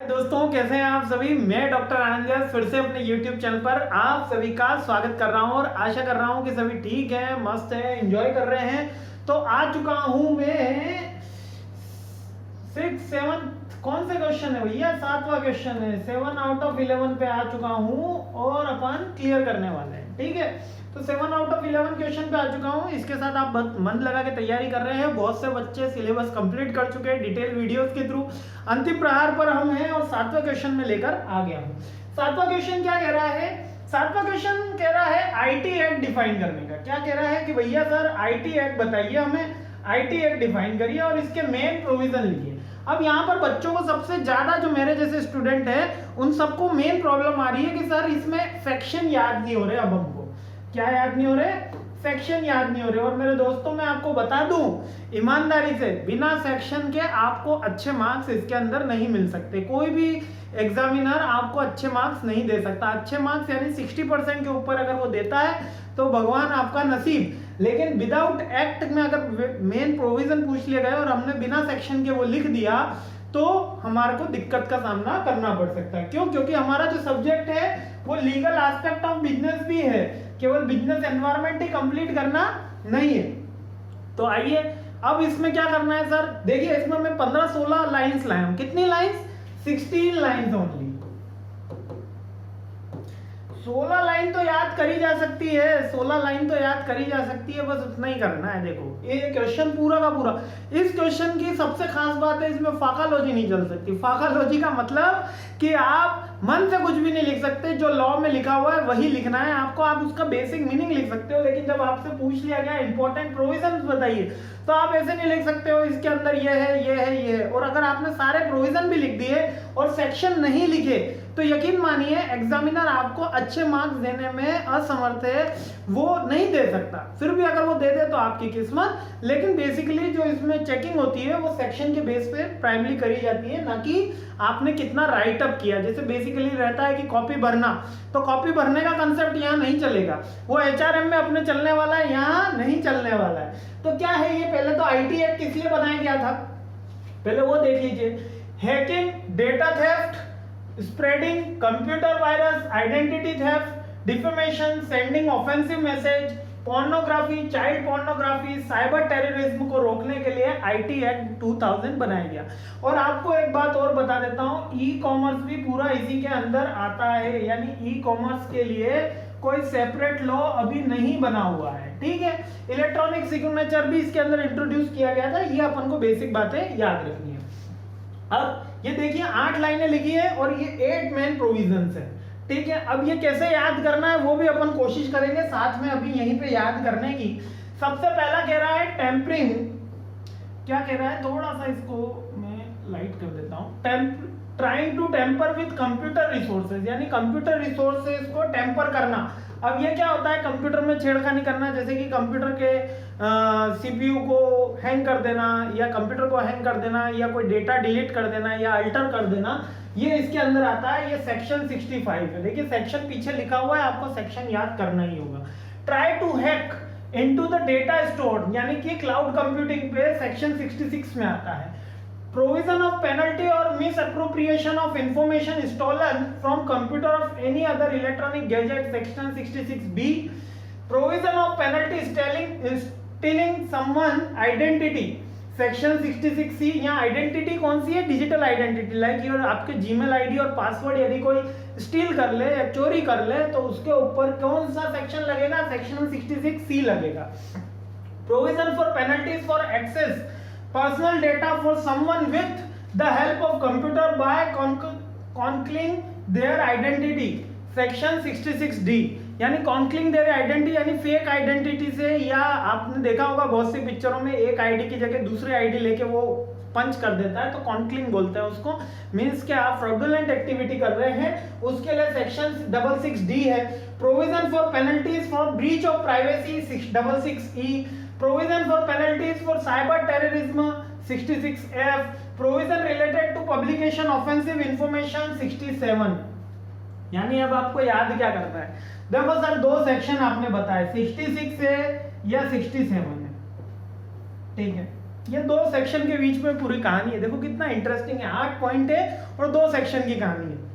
दोस्तों, कैसे हैं आप सभी। मैं डॉक्टर आनंद व्यास फिर से अपने YouTube चैनल पर आप सभी का स्वागत कर रहा हूं और आशा कर रहा हूं कि सभी ठीक हैं, मस्त हैं, एंजॉय कर रहे हैं। तो आ चुका हूं मैं 6-7 कौन से क्वेश्चन है भैया, 7वां क्वेश्चन है। 7 आउट ऑफ 11 पे आ चुका हूं और अपन क्लियर करने वाले हैं। ठीक है, तो 7 आउट ऑफ 11 क्वेश्चन पे आ चुका हूं। इसके साथ आप मन लगा के तैयारी कर रहे हैं। बहुत से बच्चे सिलेबस कंप्लीट कर चुके हैं डिटेल वीडियोस के थ्रू। अंतिम प्रहार पर हम हैं और 7वां क्वेश्चन में लेकर आ गया हूं। 7वां क्वेश्चन क्या कह रहा है? 7वां क्वेश्चन कह रहा है आईटी एक्ट डिफाइन करने का। क्या कह रहा है कि भैया सर आईटी एक्ट बताइए, हमें आईटी एक्ट डिफाइन करिए और इसके मेन प्रोविजन लिखिए। अब यहाँ पर बच्चों को सबसे ज्यादा, जो मेरे जैसे स्टूडेंट हैं, उन सबको मेन प्रॉब्लम आ रही है कि सर इसमें सेक्शन याद नहीं हो रहे। अब हमको क्या याद नहीं हो रहे? सेक्शन याद नहीं हो रहे। और मेरे दोस्तों, मैं आपको बता दूं ईमानदारी से, बिना सेक्शन के आपको अच्छे मार्क्स इसके अंदर नहीं मिल सकते। कोई भी एग्जामिनर आपको अच्छे मार्क्स नहीं दे सकता। अच्छे मार्क्स यानी 60% के ऊपर अगर वो देता है तो भगवान आपका नसीब। लेकिन विदाउट एक्ट में अगर मेन प्रोविजन पूछ लिया गया और हमने बिना सेक्शन के वो लिख दिया तो हमारे को दिक्कत का सामना करना पड़ सकता है। क्यों? क्योंकि हमारा जो सब्जेक्ट है वो लीगल एस्पेक्ट ऑफ बिजनेस भी है, केवल बिजनेस एनवायरनमेंट ही कंप्लीट करना नहीं है। तो आइए अब इसमें क्या करना है सर। देखिए, इसमें मैं 15-16 लाइंस लाया हूं। कितनी लाइंस? 16 lines only. 16 लाइन तो याद करी जा सकती है, 16 लाइन तो याद करी जा सकती है, बस उतना ही करना है। देखो, ये क्वेश्चन पूरा का पूरा, इस क्वेश्चन की सबसे खास बात है इसमें फाकालॉजी नहीं चल सकती। फाकालॉजी का मतलब कि आप मन से कुछ भी नहीं लिख सकते। जो लॉ में लिखा हुआ है वही लिखना है आपको। आप उसका बेसिक मीनिंग लिख सकते हो, लेकिन जब आपसे पूछ लिया गया इंपॉर्टेंट प्रोविजन बताइए, तो आप ऐसे नहीं लिख सकते हो इसके अंदर ये है, ये है, ये है। और अगर आपने सारे प्रोविजन भी लिख दिए और सेक्शन नहीं लिखे तो यकीन मानिए एग्जामिनर आपको अच्छे मार्क्स देने में असमर्थ है, वो नहीं दे सकता। फिर भी अगर वो दे दे तो आपकी किस्मत। लेकिन बेसिकली जो इसमें चेकिंग होती है वो सेक्शन के बेस पे प्राइमरी करी जाती है, ना कि आपने कितना राइट अप किया। जैसे बेसिकली रहता है कि कॉपी भरना, तो कॉपी भरने का कंसेप्ट यहाँ नहीं चलेगा। वो एचआरएम में अपने चलने वाला है, यहाँ नहीं चलने वाला है। तो क्या है ये? पहले तो आईटी एक्ट किस लिए बनाया गया था, पहले वो देख लीजिए। Hacking, data theft, spreading computer virus, identity theft, defamation, sending offensive message, pornography, child pornography, cyber terrorism को रोकने के लिए आईटी एक्ट 2000 बनाया गया। और आपको एक बात और बता देता हूं, ई कॉमर्स भी पूरा इसी के अंदर आता है। यानी ई कॉमर्स के लिए कोई सेपरेट लॉ अभी नहीं बना हुआ है। ठीक है, इलेक्ट्रॉनिक सिग्नेचर भी इसके अंदर इंट्रोड्यूस किया गया था। ये अपन को बेसिक बातें याद रखनी है। अब ये देखिए 8 लाइनें लिखी है और ये 8 मेन प्रोविजंस है। ठीक है, अब ये कैसे याद करना है वो भी अपन कोशिश करेंगे साथ में अभी यहीं पे याद करने की। सबसे पहला कह रहा है टेम्परिंग। क्या कह रहा है? थोड़ा सा इसको मैं लाइट कर देता हूं। Trying to tamper with computer resources, यानी कंप्यूटर रिसोर्सेज को टेम्पर करना। अब ये क्या होता है? कंप्यूटर में छेड़खानी करना, जैसे कि कंप्यूटर के सीपीयू को हैंग कर देना, या कंप्यूटर को हैंग कर देना, या कोई डेटा डिलीट कर देना, या अल्टर कर देना, ये इसके अंदर आता है। ये सेक्शन 65 है। देखिए सेक्शन पीछे लिखा हुआ है, आपको सेक्शन याद करना ही होगा। Try to hack into the data store, यानी कि क्लाउड कंप्यूटिंग पे सेक्शन 66 में आता है। Provision of penalty or misappropriation of information stolen from computer of any other electronic gadget, section 66B. Provision of penalty stealing someone identity, section 66C. यहाँ identity कौन सी है? Digital identity. Like your आपके Gmail ID और password यदि कोई steel कर ले या चोरी कर ले तो उसके ऊपर कौन सा सेक्शन लगेगा? सेक्शन 66C लगेगा। Provision for penalties for access personal data for someone with the help of computer by concealing their identity, section 66D। यानी concealing their identity यानी फेक आइडेंटिटी से, या आपने देखा होगा बहुत सी पिक्चरों में एक आईडी की जगह दूसरी आईडी लेके वो पंच कर देता है, तो कॉन्क्लिंग बोलते हैं उसको। मींस कि आप फ्रॉडुलेंट एक्टिविटी कर रहे हैं, उसके लिए सेक्शन 66D है। Provision for penalties for breach of privacy 66E। Provision for penalties for cyber terrorism 66F. Provision related to publication offensive information 67। यानी अब आपको याद क्या करना है? देखो सर, 2 सेक्शन आपने बताए, 66 है या 67 है। ठीक है, ये 2 सेक्शन के बीच में पूरी कहानी है। देखो कितना इंटरेस्टिंग है, 8 पॉइंट है और 2 सेक्शन की कहानी है।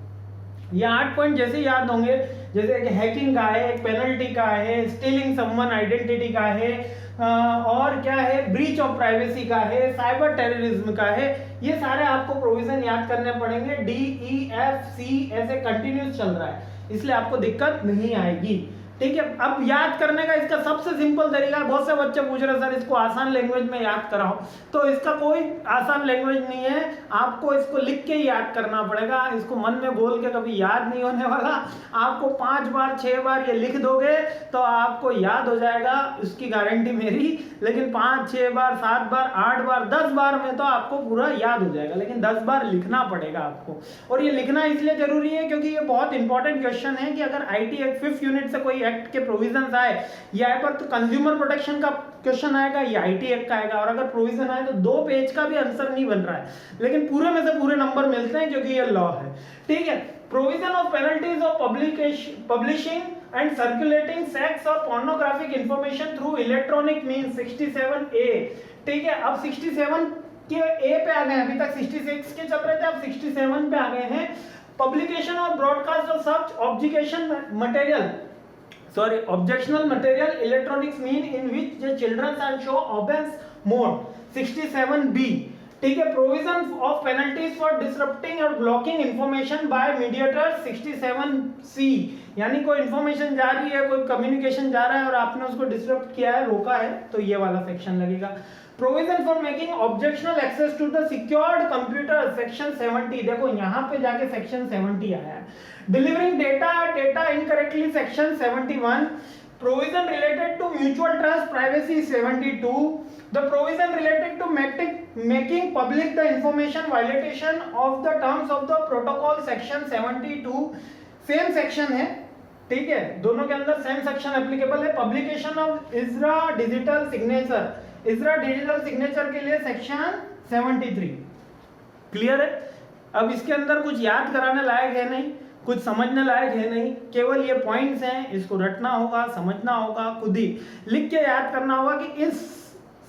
ये 8 पॉइंट जैसे याद होंगे, जैसे कि हैकिंग का है, एक पेनल्टी का है, स्टीलिंग समवन आइडेंटिटी का है, और क्या है, ब्रीच ऑफ प्राइवेसी का है, साइबर टेररिज्म का है। ये सारे आपको प्रोविजन याद करने पड़ेंगे। DEFC ऐसे कंटिन्यूस चल रहा है, इसलिए आपको दिक्कत नहीं आएगी। ठीक है, अब याद करने का इसका सबसे सिंपल तरीका, बहुत से बच्चे पूछ रहे सर इसको आसान लैंग्वेज में याद कराओ, तो इसका कोई आसान लैंग्वेज नहीं है, आपको इसको लिख के ही याद करना पड़ेगा। इसको मन में बोल के कभी याद नहीं होने वाला। आपको 5 बार 6 बार ये लिख दोगे तो आपको याद हो जाएगा, उसकी गारंटी मेरी। लेकिन 5 6 बार 7 बार 8 बार 10 बार में तो आपको पूरा याद हो जाएगा, लेकिन 10 बार लिखना पड़ेगा आपको। और ये लिखना इसलिए जरूरी है क्योंकि ये बहुत इंपॉर्टेंट क्वेश्चन है कि अगर IT एक्ट 5th यूनिट से कोई एक्ट के प्रोविजन आए, या पर तो कंज्यूमर प्रोटेक्शन का क्वेश्चन आएगा या IT एक्ट का आएगा, और अगर प्रोविजन आए तो 2 पेज का भी आंसर नहीं बन रहा है, लेकिन पूरे में से पूरे नंबर मिलते हैं क्योंकि ये लॉ है। ठीक है, provision of penalties of publishing and circulating sex और pornographic information through electronic means 67A। ठीक है, अब 67 के A पे आ गए, अभी तक 66 के चल रहे थे, अब 67 पे आ गए हैं। पब्लिकेशन और broadcast of such objectionable material electronics mean in which the children can show offense mode 67B। ठीक है, provision of penalties for disrupting और blocking information by mediator 67C। यानी कोई इंफॉर्मेशन जा रही है, कोई कम्युनिकेशन जा रहा है और आपने उसको डिसरप्ट किया है, रोका है, तो ये वाला सेक्शन लगेगा। Provision for making objectional access to the secured computer section 70। देखो यहाँ पे जाके सेक्शन 70 आया है। Delivering data incorrectly section 71। Provision related to mutual trust privacy 72। The provision related to making public the information violation of the terms of the protocol section 72। Same section है, ठीक है, दोनों के अंदर सेम सेक्शन एप्लीकेबल है। Publication of इजरा digital signature, इजरा digital signature के लिए सेक्शन 73। क्लियर है? अब इसके अंदर कुछ याद कराने लायक है नहीं, कुछ समझने लायक है नहीं, केवल ये पॉइंट्स हैं, इसको रटना होगा, समझना होगा, खुद ही लिख के याद करना होगा कि इस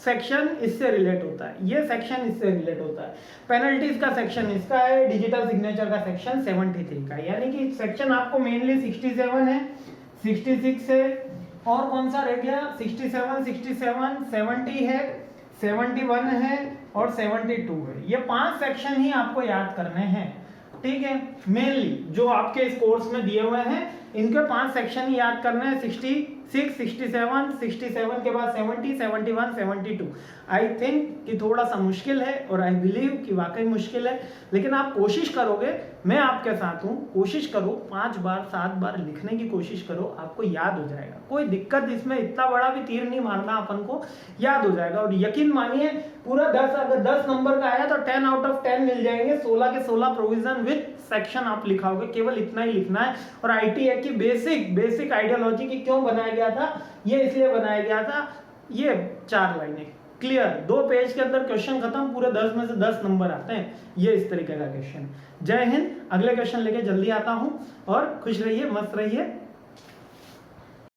सेक्शन इससे रिलेट होता है, ये सेक्शन इससे रिलेट होता है। पेनल्टीज का सेक्शन इसका है, डिजिटल सिग्नेचर का सेक्शन 73 का, यानी कि सेक्शन आपको मेनली 67 है, 66 है, और कौन सा रह गया, 67, 70 है, 71 है और 72 है। ये 5 सेक्शन ही आपको याद करने हैं। ठीक है, मेनली जो आपके इस कोर्स में दिए हुए हैं, इनके 5 सेक्शन ही याद करने हैं। 66, 67 के बाद 70, 71, 72। आई थिंक कि थोड़ा सा मुश्किल है, और आई बिलीव कि वाकई मुश्किल है, लेकिन आप कोशिश करोगे, मैं आपके साथ हूँ, कोशिश करो, 5 बार 7 बार लिखने की कोशिश करो, आपको याद हो जाएगा। कोई दिक्कत इसमें, इतना बड़ा भी तीर नहीं मारना, अपन को याद हो जाएगा। और यकीन मानिए पूरा 10, अगर 10 नंबर का आया तो 10 आउट ऑफ 10 मिल जाएंगे। 16 के 16 प्रोविजन विद सेक्शन आप लिखाओगे, केवल इतना ही लिखना है। और IT एक्ट की बेसिक आइडियोलॉजी की क्यों बनाया गया था, ये इसलिए बनाया गया था, ये 4 लाइनें क्लियर, 2 पेज के अंदर क्वेश्चन खत्म, पूरे 10 में से 10 नंबर आते हैं। ये इस तरीके का क्वेश्चन। जय हिंद, अगले क्वेश्चन लेके जल्दी आता हूं, और खुश रहिए, मस्त रहिए।